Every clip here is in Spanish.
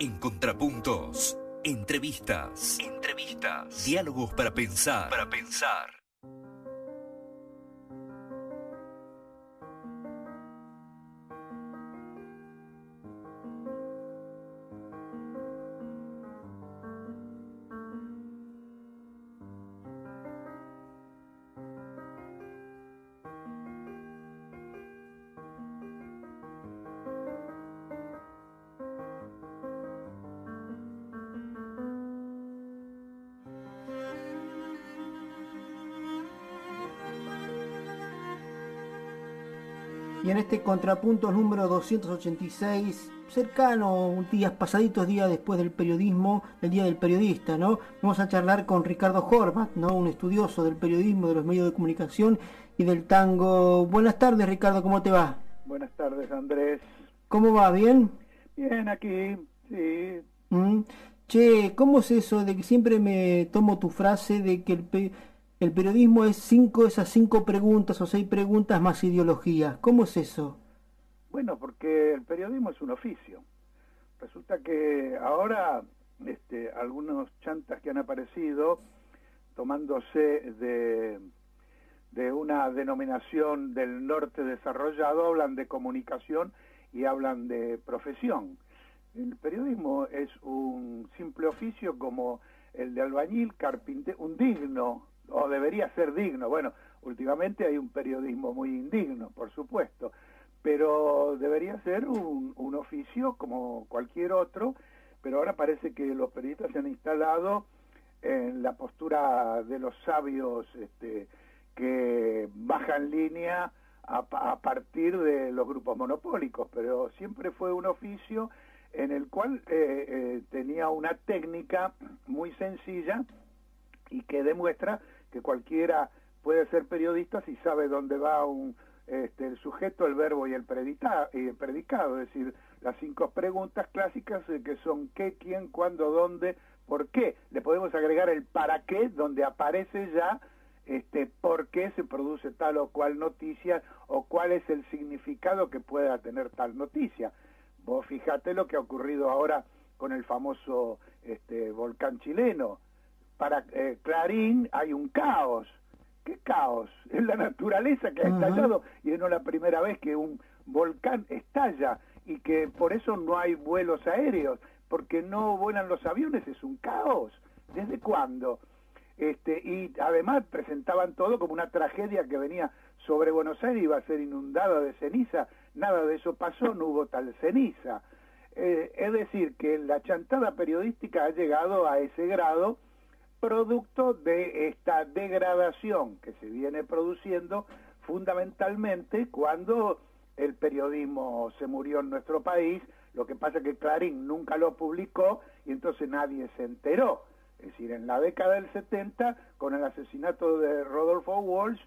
En Contrapuntos, entrevistas, diálogos para pensar. Y en este Contrapuntos número 286, cercano, pasaditos días después del periodismo, el Día del Periodista, ¿no? Vamos a charlar con Ricardo Horvat, ¿no? Un estudioso del periodismo, de los medios de comunicación y del tango. Buenas tardes, Ricardo, ¿cómo te va? Buenas tardes, Andrés. ¿Cómo va? ¿Bien? Bien, aquí, sí. Che, ¿cómo es eso de que siempre me tomo tu frase de que el periodismo es esas 5 preguntas o 6 preguntas más ideología? ¿Cómo es eso? Bueno, porque el periodismo es un oficio. Resulta que ahora algunos chantas que han aparecido tomándose de una denominación del norte desarrollado hablan de comunicación y hablan de profesión. El periodismo es un simple oficio como el de albañil, carpintero, un digno, o debería ser digno. Bueno, últimamente hay un periodismo muy indigno, por supuesto, pero debería ser un oficio como cualquier otro, pero ahora parece que los periodistas se han instalado en la postura de los sabios que bajan línea a partir de los grupos monopólicos, pero siempre fue un oficio en el cual tenía una técnica muy sencilla y que demuestra que cualquiera puede ser periodista si sabe dónde va el sujeto, el verbo y el predicado, es decir, las 5 preguntas clásicas que son qué, quién, cuándo, dónde, por qué. Le podemos agregar el para qué, donde aparece ya por qué se produce tal o cual noticia o cuál es el significado que pueda tener tal noticia. Vos fijate lo que ha ocurrido ahora con el famoso volcán chileno. Para Clarín hay un caos. ¿Qué caos? Es la naturaleza que ha estallado y no es la primera vez que un volcán estalla y que por eso no hay vuelos aéreos, porque no vuelan los aviones, es un caos. ¿Desde cuándo? Y además presentaban todo como una tragedia que venía sobre Buenos Aires, iba a ser inundada de ceniza. Nada de eso pasó, no hubo tal ceniza. Es decir, que la chantada periodística ha llegado a ese grado producto de esta degradación que se viene produciendo fundamentalmente cuando el periodismo se murió en nuestro país. Lo que pasa es que Clarín nunca lo publicó y entonces nadie se enteró. Es decir, en la década del 70, con el asesinato de Rodolfo Walsh,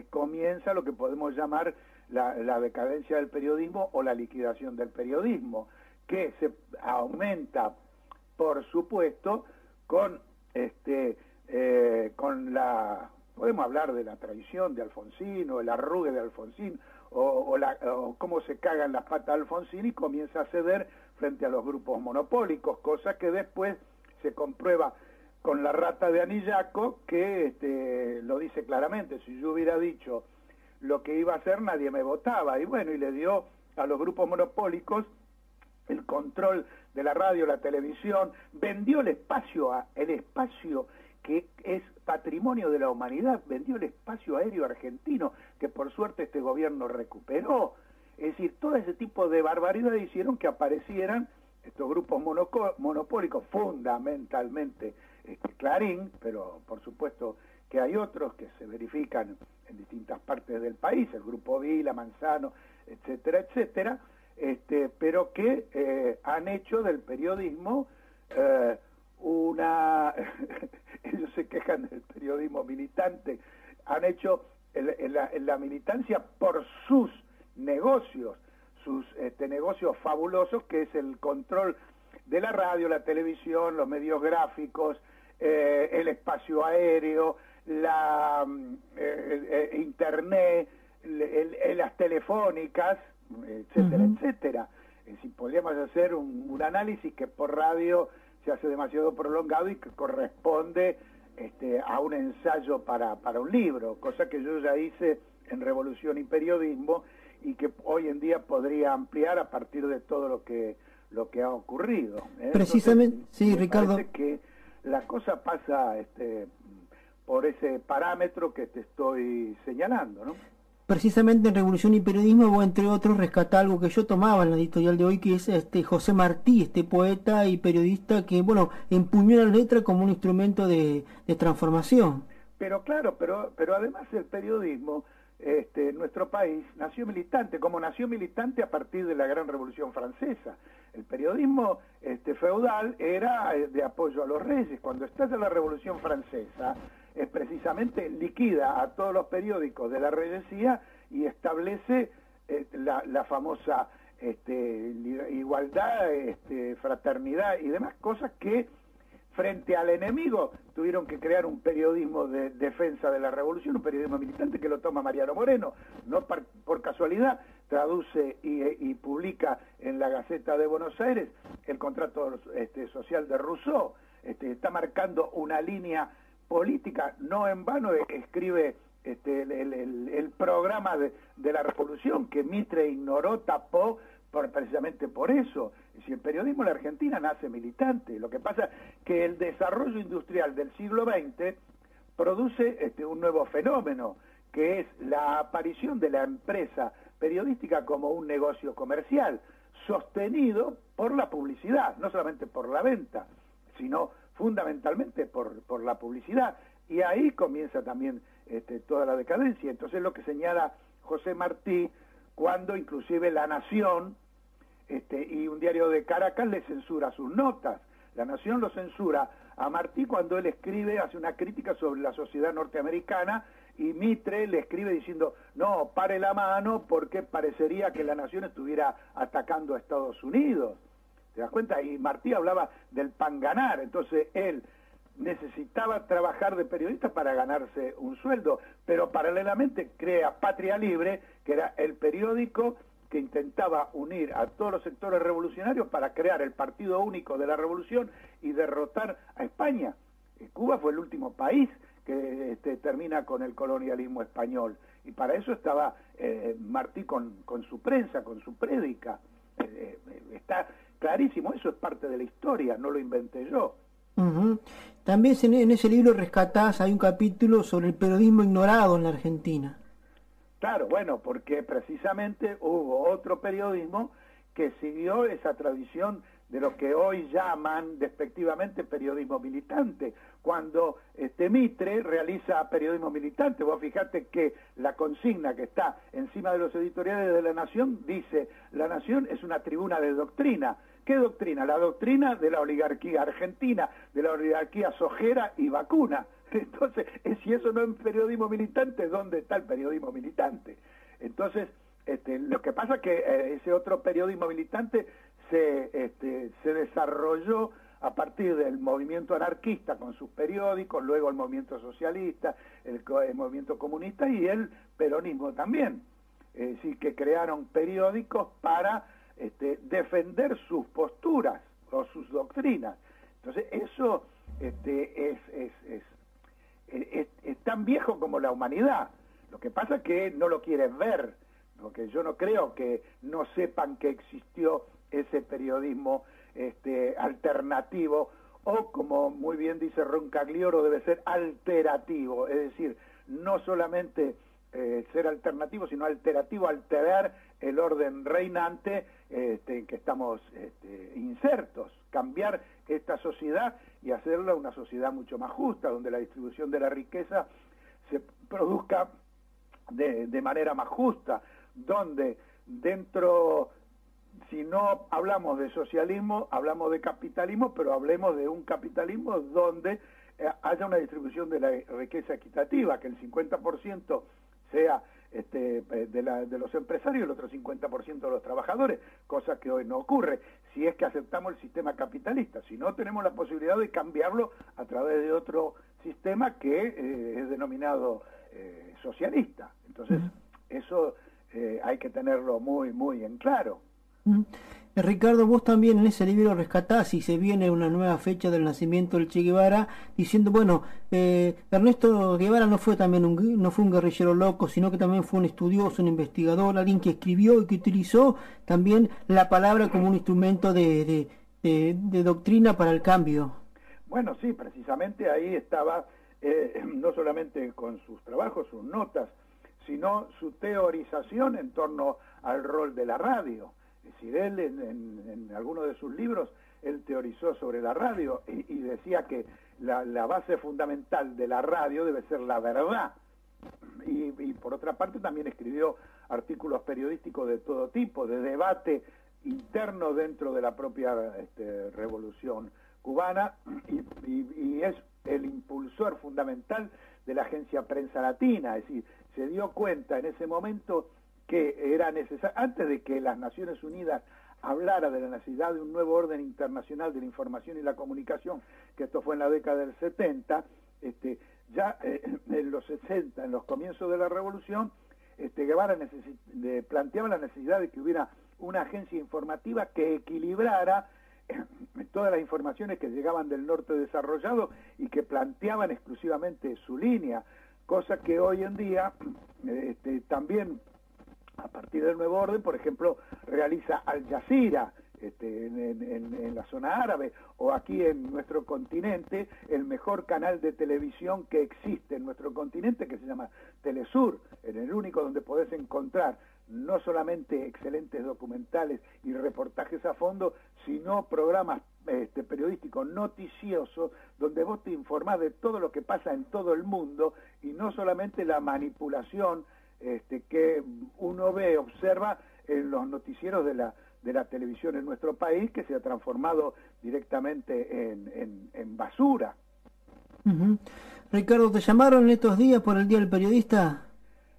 comienza lo que podemos llamar la decadencia del periodismo o la liquidación del periodismo, que se aumenta, por supuesto, con podemos hablar de la traición de Alfonsín o el arrugue de Alfonsín o cómo se cagan las patas de Alfonsín y comienza a ceder frente a los grupos monopólicos, cosa que después se comprueba con la rata de Anillaco, que lo dice claramente: si yo hubiera dicho lo que iba a hacer, nadie me votaba. Y bueno, y le dio a los grupos monopólicos el control de la radio, la televisión, vendió el espacio que es patrimonio de la humanidad, vendió el espacio aéreo argentino, que por suerte este gobierno recuperó. Es decir, todo ese tipo de barbaridades hicieron que aparecieran estos grupos monopólicos, fundamentalmente Clarín, pero por supuesto que hay otros que se verifican en distintas partes del país, el Grupo Vila, Manzano, etcétera, etcétera, pero que han hecho del periodismo ellos se quejan del periodismo militante, han hecho la militancia por sus negocios, sus negocios fabulosos, que es el control de la radio, la televisión, los medios gráficos, el espacio aéreo, internet, las telefónicas, etcétera, etcétera. Si podríamos hacer un análisis que por radio se hace demasiado prolongado y que corresponde a un ensayo para un libro, cosa que yo ya hice en Revolución y Periodismo y que hoy en día podría ampliar a partir de todo lo que ha ocurrido. Precisamente, entonces, sí, me Ricardo. parece que la cosa pasa por ese parámetro que te estoy señalando, ¿no? Precisamente en Revolución y Periodismo, vos, entre otros, rescatás algo que yo tomaba en la editorial de hoy, que es José Martí, poeta y periodista que, bueno, empuñó la letra como un instrumento de transformación. Pero claro, pero además el periodismo, en nuestro país, nació militante, como nació militante a partir de la Gran Revolución Francesa. El periodismo feudal era de apoyo a los reyes. Cuando estalla la Revolución Francesa, es precisamente liquida a todos los periódicos de la reyesía y establece la famosa igualdad, fraternidad y demás cosas que frente al enemigo tuvieron que crear un periodismo de defensa de la revolución, un periodismo militante que lo toma Mariano Moreno, no por casualidad traduce y publica en la Gaceta de Buenos Aires el contrato social de Rousseau, está marcando una línea política, no en vano escribe el programa de la revolución que Mitre ignoró, tapó, precisamente por eso. Si el periodismo en la Argentina nace militante, lo que pasa que el desarrollo industrial del siglo XX produce un nuevo fenómeno, que es la aparición de la empresa periodística como un negocio comercial, sostenido por la publicidad, no solamente por la venta, sino fundamentalmente por la publicidad. Y ahí comienza también toda la decadencia. Entonces lo que señala José Martí, cuando inclusive La Nación y un diario de Caracas le censura sus notas. La Nación lo censura a Martí cuando él escribe, hace una crítica sobre la sociedad norteamericana, y Mitre le escribe diciendo, no, pare la mano porque parecería que La Nación estuviera atacando a Estados Unidos. ¿Te das cuenta? Y Martí hablaba del pan ganar, entonces él necesitaba trabajar de periodista para ganarse un sueldo, pero paralelamente crea Patria Libre, que era el periódico que intentaba unir a todos los sectores revolucionarios para crear el partido único de la revolución y derrotar a España. Cuba fue el último país que termina con el colonialismo español, y para eso estaba Martí con su prensa, con su prédica. Está clarísimo, eso es parte de la historia, no lo inventé yo. Uh-huh. También en ese libro rescatás, hay un capítulo sobre el periodismo ignorado en la Argentina. Claro, bueno, porque precisamente hubo otro periodismo que siguió esa tradición de lo que hoy llaman despectivamente periodismo militante. Cuando Mitre realiza periodismo militante, vos fijate que la consigna que está encima de los editoriales de La Nación dice, La Nación es una tribuna de doctrina. ¿Qué doctrina? La doctrina de la oligarquía argentina, de la oligarquía sojera y vacuna. Entonces, si eso no es periodismo militante, ¿dónde está el periodismo militante? Entonces, lo que pasa es que ese otro periodismo militante se desarrolló a partir del movimiento anarquista con sus periódicos, luego el movimiento socialista, el movimiento comunista y el peronismo también. Es decir, que crearon periódicos para defender sus posturas o sus doctrinas. Entonces, eso es tan viejo como la humanidad. Lo que pasa es que no lo quieren ver, porque yo no creo que no sepan que existió ese periodismo alternativo, o como muy bien dice Roncagliolo, debe ser alterativo, es decir, no solamente ser alternativo, sino alterativo, alterar el orden reinante en que estamos insertos, cambiar esta sociedad y hacerla una sociedad mucho más justa, donde la distribución de la riqueza se produzca de manera más justa, donde dentro, si no hablamos de socialismo, hablamos de capitalismo, pero hablemos de un capitalismo donde haya una distribución de la riqueza equitativa, que el 50% sea de los empresarios y el otro 50% de los trabajadores, cosa que hoy no ocurre, si es que aceptamos el sistema capitalista. Si no, tenemos la posibilidad de cambiarlo a través de otro sistema que es denominado socialista. Entonces, eso hay que tenerlo muy, muy en claro. Ricardo, vos también en ese libro rescatás y se viene una nueva fecha del nacimiento del Che Guevara, diciendo, bueno, Ernesto Guevara no fue también no fue un guerrillero loco, sino que también fue un estudioso, un investigador, alguien que escribió y que utilizó también la palabra como un instrumento de doctrina para el cambio. Bueno, sí, precisamente ahí estaba, no solamente con sus trabajos, sus notas, sino su teorización en torno al rol de la radio. Es decir, él en algunos de sus libros, él teorizó sobre la radio y decía que la base fundamental de la radio debe ser la verdad. Y por otra parte también escribió artículos periodísticos de todo tipo, de debate interno dentro de la propia revolución cubana, y es el impulsor fundamental de la agencia Prensa Latina. Es decir, se dio cuenta en ese momento que era necesario, antes de que las Naciones Unidas hablara de la necesidad de un nuevo orden internacional de la información y la comunicación, que esto fue en la década del 70, ya en los 60, en los comienzos de la revolución, Guevara planteaba la necesidad de que hubiera una agencia informativa que equilibrara todas las informaciones que llegaban del norte desarrollado y que planteaban exclusivamente su línea, cosa que hoy en día también a partir del nuevo orden, por ejemplo, realiza Al Jazeera en la zona árabe, o aquí en nuestro continente, el mejor canal de televisión que existe en nuestro continente, que se llama Telesur, en el único donde podés encontrar no solamente excelentes documentales y reportajes a fondo, sino programas periodísticos noticiosos, donde vos te informás de todo lo que pasa en todo el mundo, y no solamente la manipulación que uno ve, observa en los noticieros de la televisión en nuestro país, que se ha transformado directamente en basura. Ricardo, ¿te llamaron estos días por el Día del Periodista?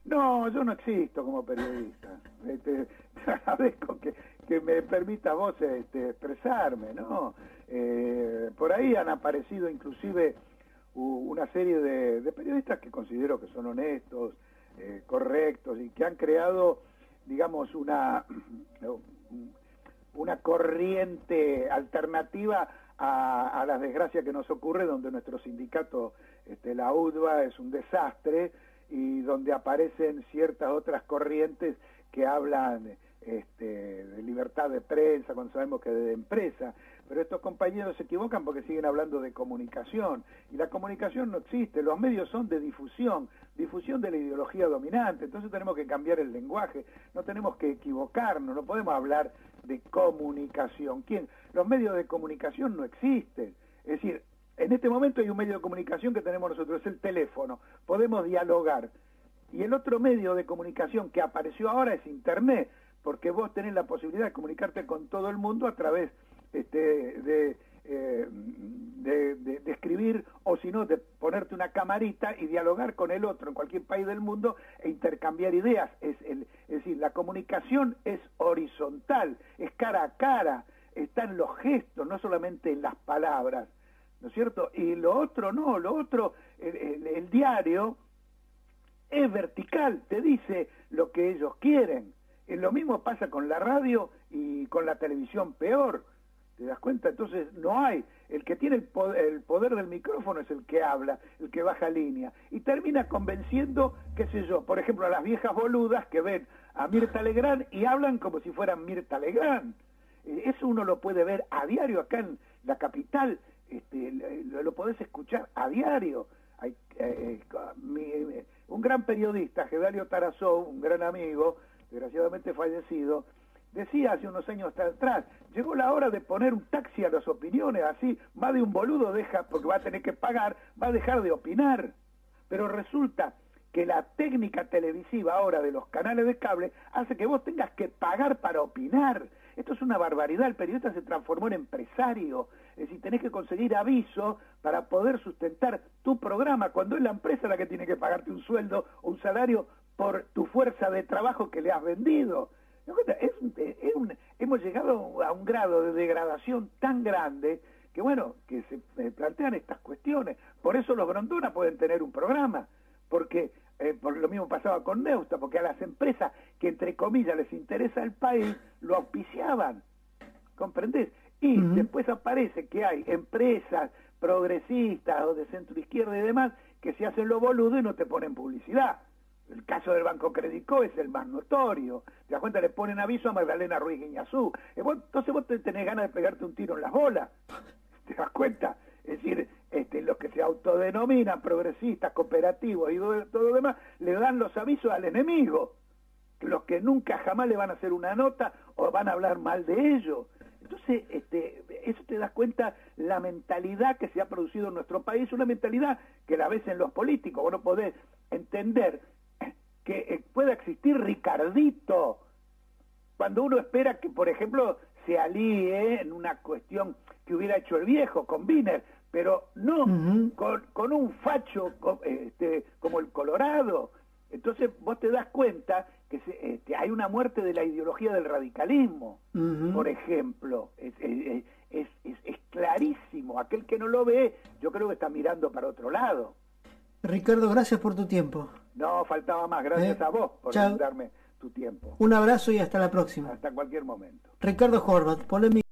No, yo no existo como periodista. Te agradezco que me permita vos expresarme, ¿no? Por ahí han aparecido inclusive una serie de periodistas que considero que son honestos, correctos, y que han creado, digamos, una corriente alternativa a las desgracias que nos ocurre, donde nuestro sindicato, la UDVA, es un desastre, y donde aparecen ciertas otras corrientes que hablan de libertad de prensa, cuando sabemos que de empresa. Pero estos compañeros se equivocan porque siguen hablando de comunicación, y la comunicación no existe. Los medios son de difusión de la ideología dominante. Entonces tenemos que cambiar el lenguaje, no tenemos que equivocarnos, no podemos hablar de comunicación. ¿Quién? Los medios de comunicación no existen. Es decir, en este momento hay un medio de comunicación que tenemos nosotros, es el teléfono, podemos dialogar. Y el otro medio de comunicación que apareció ahora es Internet, porque vos tenés la posibilidad de comunicarte con todo el mundo a través de escribir, o si no, de ponerte una camarita y dialogar con el otro en cualquier país del mundo e intercambiar ideas. Es decir, la comunicación es horizontal, es cara a cara, está en los gestos, no solamente en las palabras, ¿no es cierto? Y lo otro no, lo otro, el diario es vertical, te dice lo que ellos quieren. Lo mismo pasa con la radio y con la televisión, peor. ¿Te das cuenta? Entonces no hay. El que tiene el poder del micrófono es el que habla, el que baja línea. Y termina convenciendo, qué sé yo, por ejemplo, a las viejas boludas que ven a Mirta Legrand y hablan como si fueran Mirta Legrand. Eso uno lo puede ver a diario acá en la capital. Lo podés escuchar a diario. Un gran periodista, Gedalio Tarazó, un gran amigo, desgraciadamente fallecido, decía hace unos años atrás, llegó la hora de poner un taxi a las opiniones, así, más de un boludo deja, porque va a tener que pagar, va a dejar de opinar. Pero resulta que la técnica televisiva ahora de los canales de cable hace que vos tengas que pagar para opinar. Esto es una barbaridad, el periodista se transformó en empresario, es decir, tenés que conseguir aviso para poder sustentar tu programa, cuando es la empresa la que tiene que pagarte un sueldo o un salario por tu fuerza de trabajo que le has vendido. Hemos llegado a un grado de degradación tan grande que, bueno, que se plantean estas cuestiones. Por eso los Grondona pueden tener un programa, porque lo mismo pasaba con Neusta, porque a las empresas que entre comillas les interesa el país, lo auspiciaban. ¿comprendés? Y después aparece que hay empresas progresistas o de centro izquierda y demás que se hacen los boludos y no te ponen publicidad. El caso del Banco Credicó es el más notorio. ¿Te das cuenta? Le ponen aviso a Magdalena Ruiz Guiñazú. Entonces vos tenés ganas de pegarte un tiro en las bolas. ¿Te das cuenta? Es decir, los que se autodenominan progresistas, cooperativos y todo lo demás, le dan los avisos al enemigo. Los que nunca jamás le van a hacer una nota o van a hablar mal de ellos. Entonces, eso te das cuenta la mentalidad que se ha producido en nuestro país, una mentalidad que la ves en los políticos. Vos no podés entender que pueda existir Ricardito cuando uno espera que, por ejemplo, se alíe en una cuestión que hubiera hecho el viejo con Wiener, pero no con un facho como el Colorado. Entonces vos te das cuenta que hay una muerte de la ideología del radicalismo, por ejemplo. Es clarísimo. Aquel que no lo ve, yo creo que está mirando para otro lado. Ricardo, gracias por tu tiempo. No, faltaba más. Gracias a vos por darme tu tiempo. Un abrazo y hasta la próxima. Hasta cualquier momento. Ricardo Horvat, polémica.